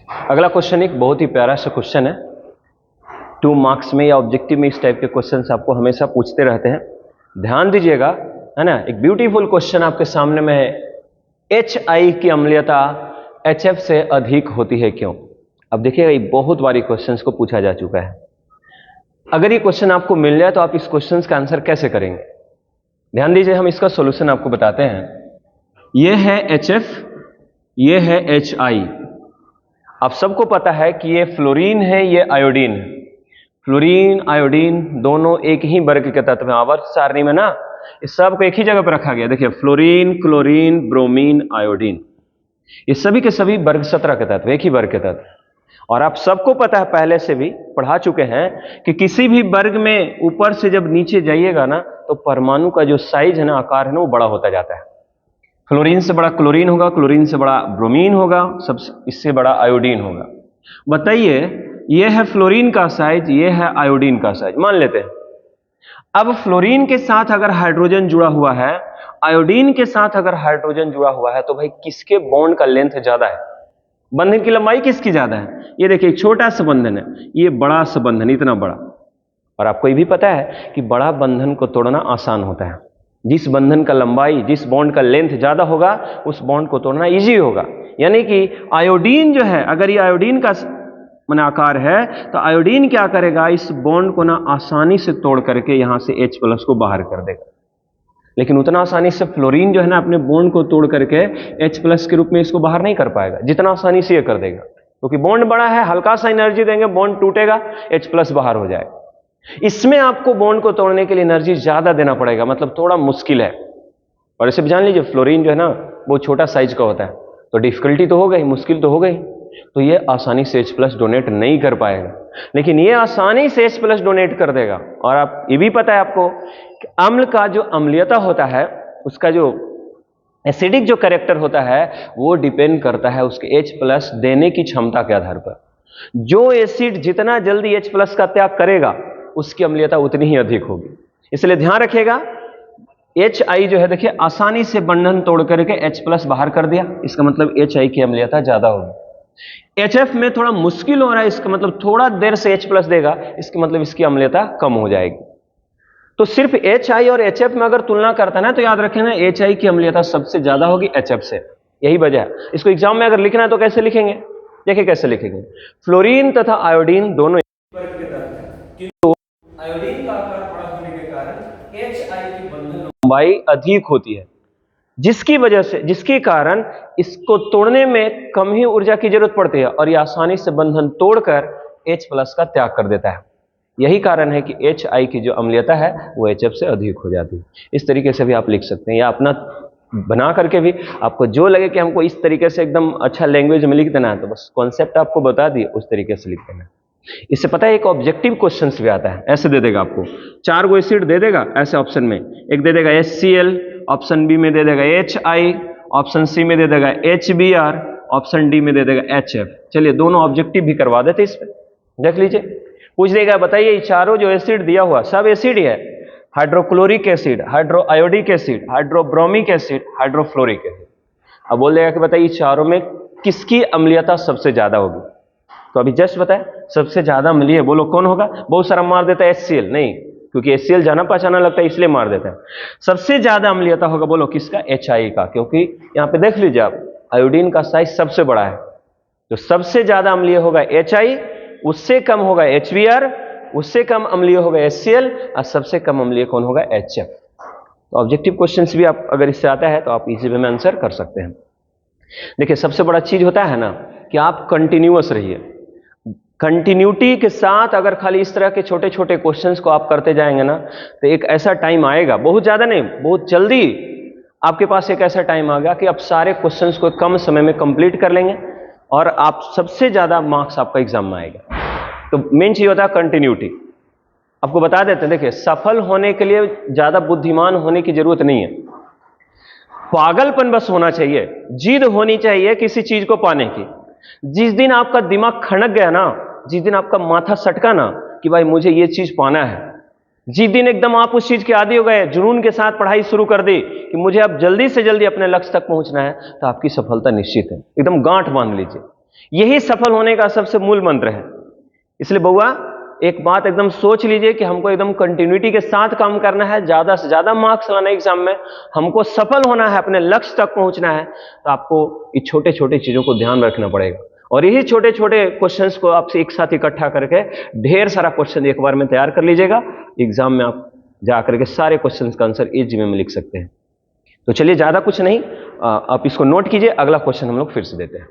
अगला क्वेश्चन एक बहुत ही प्यारा सा क्वेश्चन है। 2 मार्क्स में या ऑब्जेक्टिव में इस टाइप के क्वेश्चन आपको हमेशा पूछते रहते हैं, ध्यान दीजिएगा, है ना। एक ब्यूटीफुल क्वेश्चन आपके सामने में है, HI की अम्लीयता HF से अधिक होती है क्यों? अब देखिएगा, ये बहुत बारी क्वेश्चन को पूछा जा चुका है। अगर ये क्वेश्चन आपको मिल जाए तो आप इस क्वेश्चन का आंसर कैसे करेंगे? ध्यान दीजिए, हम इसका सॉल्यूशन आपको बताते हैं। ये है HF, ये है HI। आप सबको पता है कि ये फ्लोरीन है, ये आयोडीन है। फ्लोरीन आयोडीन दोनों एक ही वर्ग के तत्व हैं। आवर्त सारणी में ना इस सब को एक ही जगह पर रखा गया। देखिए, फ्लोरीन, क्लोरीन, ब्रोमीन, आयोडीन, ये सभी के सभी वर्ग 17 के तत्व, एक ही वर्ग के तत्व। और आप सबको पता है, पहले से भी पढ़ा चुके हैं कि किसी भी वर्ग में ऊपर से जब नीचे जाइएगा ना तो परमाणु का जो साइज है ना, आकार है ना, वो बड़ा होता जाता है। फ्लोरीन से बड़ा क्लोरीन होगा, क्लोरीन से बड़ा ब्रोमीन होगा, सब इससे बड़ा आयोडीन होगा। बताइए, ये है फ्लोरीन का साइज, ये है आयोडीन का साइज, मान लेते हैं। अब फ्लोरीन के साथ अगर हाइड्रोजन जुड़ा हुआ है, आयोडीन के साथ अगर हाइड्रोजन जुड़ा हुआ है, तो भाई किसके बॉन्ड का लेंथ ज्यादा है? बंधन की लंबाई किसकी ज्यादा है? ये देखिए, एक छोटा सा बंधन है, ये बड़ा सा बंधन, इतना बड़ा। और आपको ये भी पता है कि बड़ा बंधन को तोड़ना आसान होता है। जिस बंधन का लंबाई, जिस बॉन्ड का लेंथ ज्यादा होगा, उस बॉन्ड को तोड़ना इजी होगा। यानी कि आयोडीन जो है, अगर ये आयोडीन का माने आकार है, तो आयोडीन क्या करेगा, इस बॉन्ड को ना आसानी से तोड़ करके यहां से H प्लस को बाहर कर देगा। लेकिन उतना आसानी से फ्लोरीन जो है ना, अपने बॉन्ड को तोड़ करके H प्लस के रूप में इसको बाहर नहीं कर पाएगा, जितना आसानी से ये कर देगा। क्योंकि बॉन्ड बड़ा है, हल्का सा एनर्जी देंगे, बॉन्ड टूटेगा, H प्लस बाहर हो जाएगा। इसमें आपको बॉन्ड को तोड़ने के लिए एनर्जी ज्यादा देना पड़ेगा, मतलब थोड़ा मुश्किल है। और इसे भी जान लीजिए, फ्लोरीन जो है ना, वो छोटा साइज का होता है, तो डिफिकल्टी तो हो गई, मुश्किल तो हो गई, तो ये आसानी से H प्लस डोनेट नहीं कर पाएगा। लेकिन ये आसानी से H प्लस डोनेट कर देगा। और आप ये भी पता है आपको कि अम्ल का जो अम्लीयता होता है, उसका जो एसिडिक जो कैरेक्टर होता है, वो डिपेंड करता है उसके H प्लस देने की क्षमता के आधार पर। जो एसिड जितना जल्दी H प्लस का त्याग करेगा, उसकी अम्लीयता उतनी ही अधिक होगी। इसलिए ध्यान रखिएगा, HI जो है, देखिए, आसानी से बंधन तोड़ करके H प्लस बाहर कर दिया, इसका मतलब HI की अम्लीयता ज्यादा होगी। HF में थोड़ा मुश्किल हो रहा है, इसका मतलब थोड़ा देर से H प्लस देगा, इसका मतलब इसकी अम्लीयता कम हो जाएगी। तो सिर्फ HI और HF में अगर तुलना करता है ना, तो याद रखें ना, HI की अम्लीयता सबसे ज्यादा होगी HF से। यही वजह है। इसको एग्जाम में अगर लिखना है तो कैसे लिखेंगे? देखिए कैसे लिखेंगे। फ्लोरीन तथा आयोडीन दोनों आयोडीन का आकार बड़ा होने के कारण HI की बंधन लंबाई अधिक होती है, जिसकी वजह से, जिसके कारण इसको तोड़ने में कम ही ऊर्जा की जरूरत पड़ती है, और यह आसानी से बंधन तोड़कर H प्लस का त्याग कर देता है। यही कारण है कि HI की जो अम्लीयता है वो HF से अधिक हो जाती है। इस तरीके से भी आप लिख सकते हैं, या अपना बना करके भी, आपको जो लगे कि हमको इस तरीके से एकदम अच्छा लैंग्वेज में लिख देना है, तो बस कॉन्सेप्ट आपको बता दिए, उस तरीके से लिख देना। इससे पता है, एक ऑब्जेक्टिव क्वेश्चन भी आता है, ऐसे दे देगा आपको 4 गो एसिड दे देगा ऐसे ऑप्शन में, एक दे देगा HCl, ऑप्शन बी में दे देगा HI, ऑप्शन सी में दे देगा HBr, ऑप्शन डी में दे देगा HF। चलिए दोनों ऑब्जेक्टिव भी करवा देते, इस पर देख लीजिए। पूछ देगा, बताइए ये चारों जो एसिड दिया हुआ सब एसिड ही है, hydrochloric acid, hydroiodic acid, hydrobromic acid, hydrofluoric acid. अब बोल देगा कि बताइए चारों में किसकी अम्लीयता सबसे ज्यादा होगी? तो अभी जस्ट बताए, सबसे ज्यादा अम्लीय बोलो कौन होगा? बहुत सारा मार देता है HCl, नहीं, क्योंकि HCl जाना पहचाना लगता है इसलिए मार देता है। सबसे ज्यादा अम्लीयता होगा बोलो किसका? HI का, क्योंकि यहां पे देख लीजिए आप, आयोडीन का साइज सबसे बड़ा है, तो सबसे ज्यादा अम्लीय होगा HI, उससे कम होगा HBr, उससे कम अम्लीय होगा HCl, और सबसे कम अम्लीय कौन होगा? HF। तो ऑब्जेक्टिव क्वेश्चंस भी आप अगर इससे आता है तो आप इजी वे में आंसर कर सकते हैं। देखिए, सबसे बड़ा चीज होता है ना कि आप कंटिन्यूअस रहिए। कंटिन्यूटी के साथ अगर खाली इस तरह के छोटे छोटे क्वेश्चंस को आप करते जाएंगे ना, तो एक ऐसा टाइम आएगा, बहुत ज्यादा नहीं, बहुत जल्दी आपके पास एक ऐसा टाइम आ गया कि आप सारे क्वेश्चंस को कम समय में कंप्लीट कर लेंगे, और आप सबसे ज्यादा मार्क्स आपका एग्जाम में आएगा। तो मेन चीज होता है कंटिन्यूटी। आपको बता देते हैं, देखिए, सफल होने के लिए ज्यादा बुद्धिमान होने की जरूरत नहीं है, पागलपन बस होना चाहिए, जिद होनी चाहिए किसी चीज को पाने की। जिस दिन आपका दिमाग खनक गया ना, जिस दिन आपका माथा सटका ना कि भाई मुझे ये चीज पाना है, जिस दिन एकदम आप उस चीज के आदी हो गए, जुनून के साथ पढ़ाई शुरू कर दी कि मुझे अब जल्दी से जल्दी अपने लक्ष्य तक पहुंचना है, तो आपकी सफलता निश्चित है। एकदम गांठ बांध लीजिए। यही सफल होने का सबसे मूल मंत्र है। इसलिए बउआ एक बात एकदम सोच लीजिए कि हमको एकदम कंटिन्यूटी के साथ काम करना है, ज्यादा से ज्यादा मार्क्स लाना एग्जाम में, हमको सफल होना है, अपने लक्ष्य तक पहुंचना है, तो आपको ये छोटे छोटे चीजों को ध्यान रखना पड़ेगा। और यही छोटे छोटे क्वेश्चंस को आपसे एक साथ इकट्ठा करके ढेर सारा क्वेश्चन एक बार में तैयार कर लीजिएगा। एग्जाम में आप जा करके सारे क्वेश्चंस का आंसर इजी में लिख सकते हैं। तो चलिए ज्यादा कुछ नहीं, आप इसको नोट कीजिए, अगला क्वेश्चन हम लोग फिर से देते हैं।